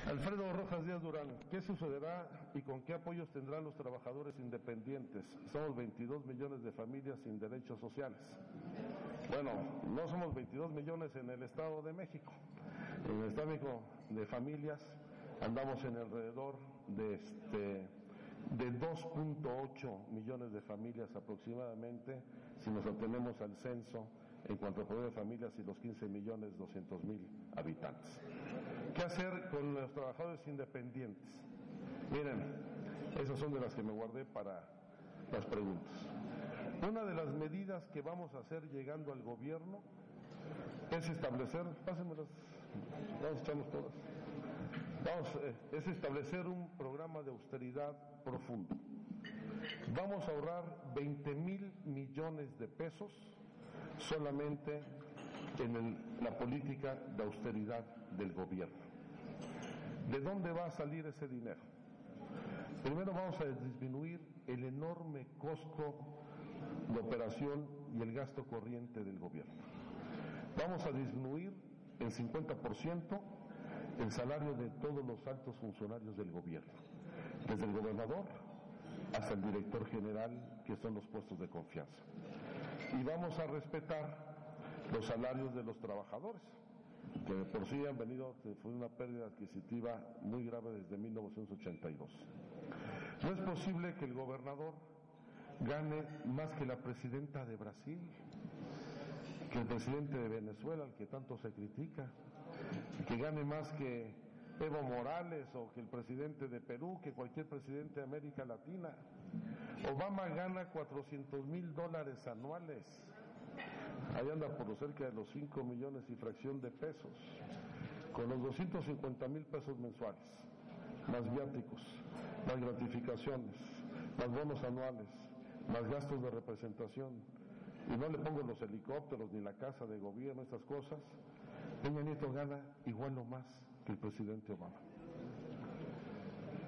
Alfredo Rojas Díaz Durán, ¿qué sucederá y con qué apoyos tendrán los trabajadores independientes? Somos 22 millones de familias sin derechos sociales. Bueno, no somos 22 millones en el Estado de México. En el Estado de México de familias andamos en alrededor de 2.8 millones de familias aproximadamente, si nos atenemos al censo en cuanto a poder de familias y los 15.200.000 habitantes. ¿Qué hacer con los trabajadores independientes? Miren, esas son de las que me guardé para las preguntas. Una de las medidas que vamos a hacer llegando al gobierno es establecer, pásenmelas, vamos, echamos todas. Es establecer un programa de austeridad profundo. Vamos a ahorrar 20,000 millones de pesos solamente en la política de austeridad del gobierno. ¿De dónde va a salir ese dinero? Primero vamos a disminuir el enorme costo de operación y el gasto corriente del gobierno. Vamos a disminuir en 50% el salario de todos los altos funcionarios del gobierno, desde el gobernador hasta el director general, que son los puestos de confianza. Y vamos a respetar los salarios de los trabajadores, que por sí han venido, fue una pérdida adquisitiva muy grave desde 1982. No es posible que el gobernador gane más que la presidenta de Brasil, que el presidente de Venezuela, al que tanto se critica, que gane más que Evo Morales o que el presidente de Perú, que cualquier presidente de América Latina. Obama gana $400,000 anuales. Ahí anda por cerca de los 5 millones y fracción de pesos, con los 250,000 pesos mensuales, más viáticos, más gratificaciones, más bonos anuales, más gastos de representación, y no le pongo los helicópteros ni la casa de gobierno, estas cosas. Peña Nieto gana igual o más que el presidente Obama.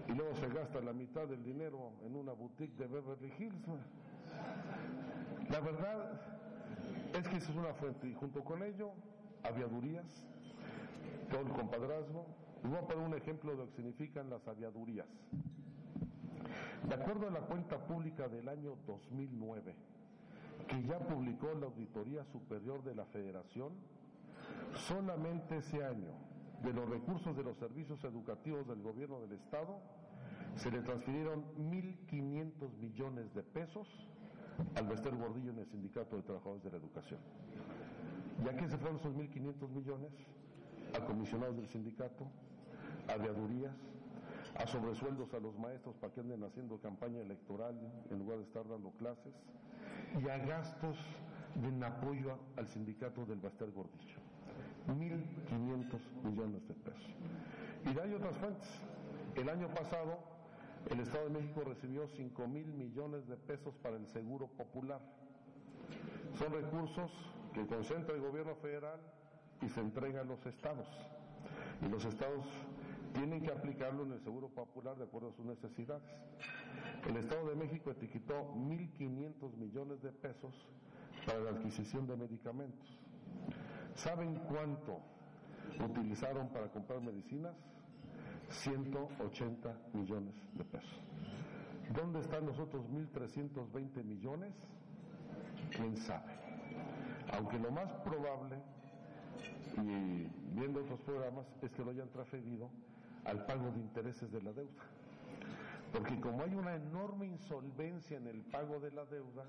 Y luego se gasta la mitad del dinero en una boutique de Beverly Hills. La verdad es que eso es una fuente, y junto con ello, aviadurías, todo el compadrazgo. Les voy a poner un ejemplo de lo que significan las aviadurías. De acuerdo a la cuenta pública del año 2009, que ya publicó la Auditoría Superior de la Federación, solamente ese año, de los recursos de los servicios educativos del gobierno del Estado, se le transfirieron 1.500 millones de pesos al Bester Gordillo en el Sindicato de Trabajadores de la Educación. ¿Y a qué se fueron esos 1.500 millones? A comisionados del sindicato, a aviadurías, a sobresueldos a los maestros para que anden haciendo campaña electoral en lugar de estar dando clases, y a gastos en apoyo al sindicato del Bester Gordillo. 1.500 millones de pesos. Y hay otras fuentes. El año pasado el Estado de México recibió 5,000 millones de pesos para el Seguro Popular. Son recursos que concentra el gobierno federal y se entrega a los estados. Y los estados tienen que aplicarlo en el Seguro Popular de acuerdo a sus necesidades. El Estado de México etiquetó 1.500 millones de pesos para la adquisición de medicamentos. ¿Saben cuánto utilizaron para comprar medicinas? 180 millones de pesos. ¿Dónde están los otros 1.320 millones? ¿Quién sabe? Aunque lo más probable, y viendo otros programas, es que lo hayan transferido al pago de intereses de la deuda. Porque como hay una enorme insolvencia en el pago de la deuda,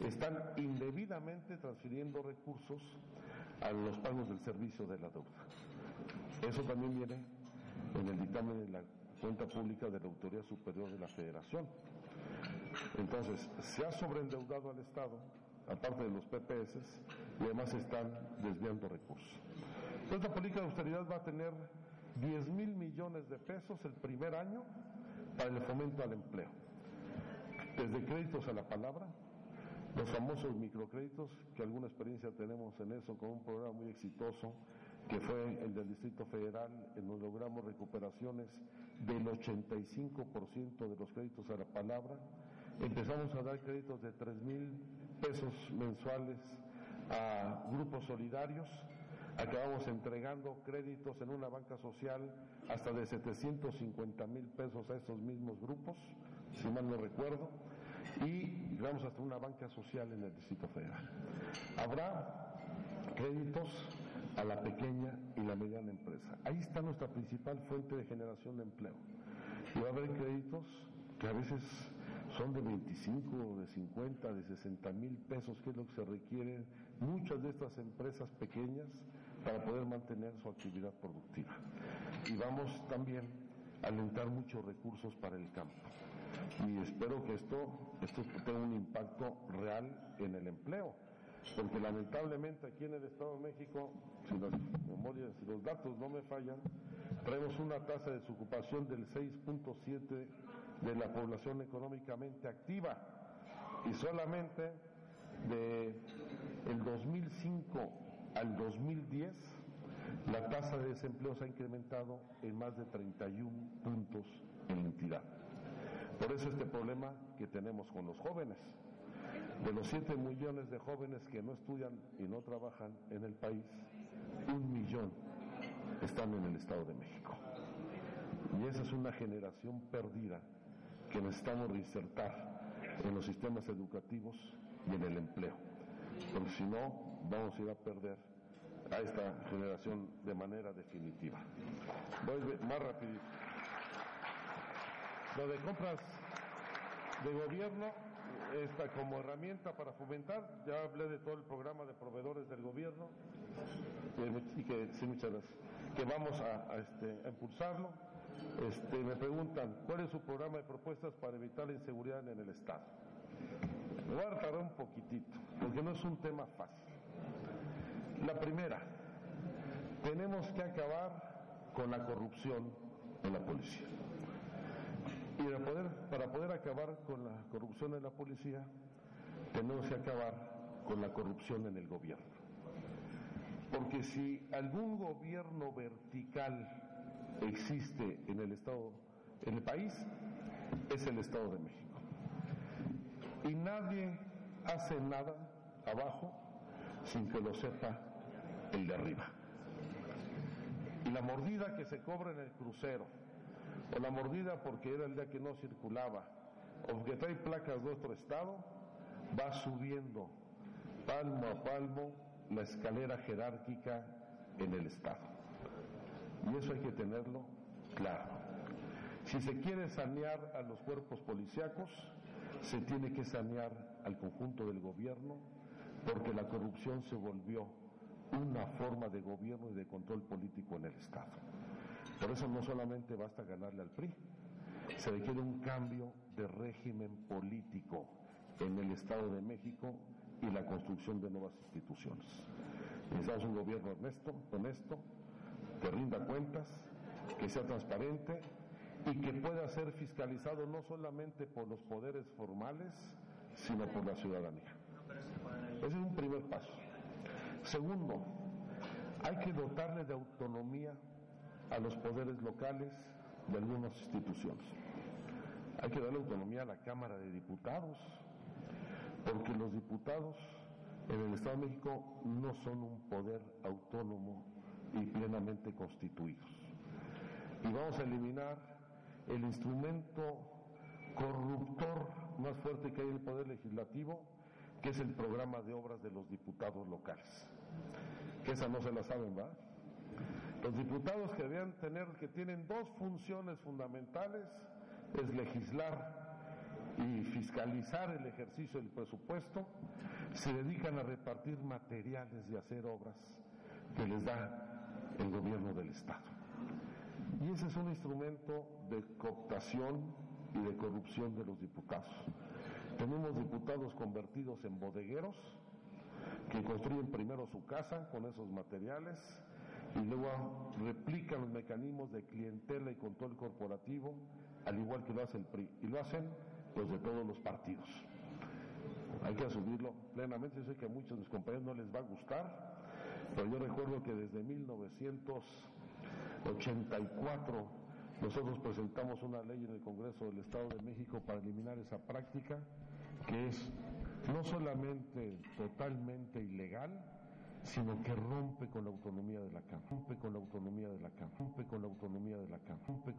están indebidamente transfiriendo recursos a los pagos del servicio de la deuda. Eso también viene en el dictamen de la cuenta pública de la Auditoría Superior de la Federación. Entonces, se ha sobreendeudado al Estado, aparte de los PPS, y además están desviando recursos. Esta política de austeridad va a tener 10,000 millones de pesos el primer año para el fomento al empleo. Desde créditos a la palabra, los famosos microcréditos, que alguna experiencia tenemos en eso con un programa muy exitoso que fue el del Distrito Federal, en donde logramos recuperaciones del 85% de los créditos a la palabra. Empezamos a dar créditos de 3,000 pesos mensuales a grupos solidarios, Acabamos entregando créditos en una banca social hasta de 750,000 pesos a estos mismos grupos, si mal no recuerdo, y vamos hasta una banca social en el Distrito Federal. Habrá créditos a la pequeña y la mediana empresa. Ahí está nuestra principal fuente de generación de empleo. Y va a haber créditos que a veces son de 25, de 50, de 60,000 pesos, que es lo que se requiere muchas de estas empresas pequeñas para poder mantener su actividad productiva. Y vamos también a alentar muchos recursos para el campo. Y espero que esto tenga un impacto real en el empleo, porque lamentablemente aquí en el Estado de México, si las memorias y los datos no me fallan, traemos una tasa de desocupación del 6.7% de la población económicamente activa, y solamente de el 2005 al 2010 la tasa de desempleo se ha incrementado en más de 31 puntos en la entidad. Por eso este problema que tenemos con los jóvenes. De los 7 millones de jóvenes que no estudian y no trabajan en el país, 1 millón están en el Estado de México. Y esa es una generación perdida que necesitamos reinsertar en los sistemas educativos y en el empleo. Porque si no, vamos a ir a perder a esta generación de manera definitiva. Voy más rapidito. Lo de compras de gobierno está como herramienta para fomentar. Ya hablé de todo el programa de proveedores del gobierno y que sí, muchas gracias, que vamos a impulsarlo. Me preguntan ¿cuál es su programa de propuestas para evitar la inseguridad en el Estado? Me voy a tardar un poquitito porque no es un tema fácil. La primera, tenemos que acabar con la corrupción en la policía. Y para poder acabar con la corrupción en la policía, tenemos que acabar con la corrupción en el gobierno. Porque si algún gobierno vertical existe en el Estado, en el país, es el Estado de México. Y nadie hace nada abajo sin que lo sepa el de arriba. Y la mordida que se cobra en el crucero, o la mordida porque era el día que no circulaba, o porque trae placas de otro estado, va subiendo palmo a palmo la escalera jerárquica en el Estado. Y eso hay que tenerlo claro. Si se quiere sanear a los cuerpos policíacos, se tiene que sanear al conjunto del gobierno, porque la corrupción se volvió una forma de gobierno y de control político en el Estado. Por eso no solamente basta ganarle al PRI, se requiere un cambio de régimen político en el Estado de México y la construcción de nuevas instituciones. Necesitamos un gobierno honesto, que rinda cuentas, que sea transparente y que pueda ser fiscalizado no solamente por los poderes formales, sino por la ciudadanía. Ese es un primer paso. Segundo, hay que dotarle de autonomía a los poderes locales de algunas instituciones. Hay que darle autonomía a la Cámara de Diputados, porque los diputados en el Estado de México no son un poder autónomo y plenamente constituidos. Y vamos a eliminar el instrumento corruptor más fuerte que hay en el Poder Legislativo, que es el programa de obras de los diputados locales. Que esa no se la saben, ¿verdad? Los diputados que tienen 2 funciones fundamentales, es legislar y fiscalizar el ejercicio del presupuesto, se dedican a repartir materiales y hacer obras que les da el gobierno del Estado. Y ese es un instrumento de cooptación y de corrupción de los diputados. Tenemos diputados convertidos en bodegueros que construyen primero su casa con esos materiales y luego replican los mecanismos de clientela y control corporativo, al igual que lo hace el PRI, y lo hacen los de todos los partidos. Hay que asumirlo plenamente. Yo sé que a muchos de mis compañeros no les va a gustar, pero yo recuerdo que desde 1984 nosotros presentamos una ley en el Congreso del Estado de México para eliminar esa práctica, que es no solamente totalmente ilegal, sino que rompe con la autonomía de la Cámara, rompe con la autonomía de la Cámara, rompe con la autonomía de la Cámara, rompe